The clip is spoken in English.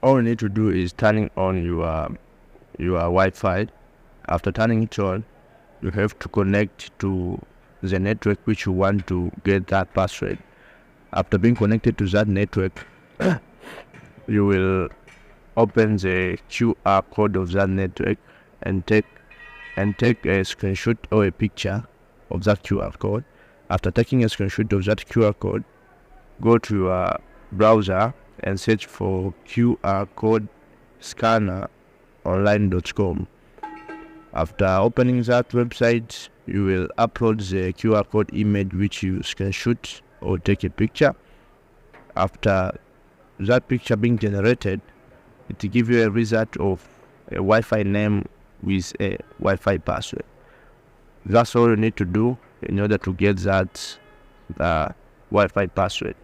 All you need to do is turning on your Wi-Fi. After turning it on, you have to connect to the network which you want to get that password. After being connected to that network, you will open the QR code of that network and take a screenshot or a picture of that QR code. After taking a screenshot of that QR code, go to your browser and search for QR code scanner online.com. After opening that website, you will upload the QR code image which you screenshot or take a picture. After that picture being generated, it will give you a result of a Wi-Fi name with a Wi-Fi password. That's all you need to do in order to get that Wi-Fi password.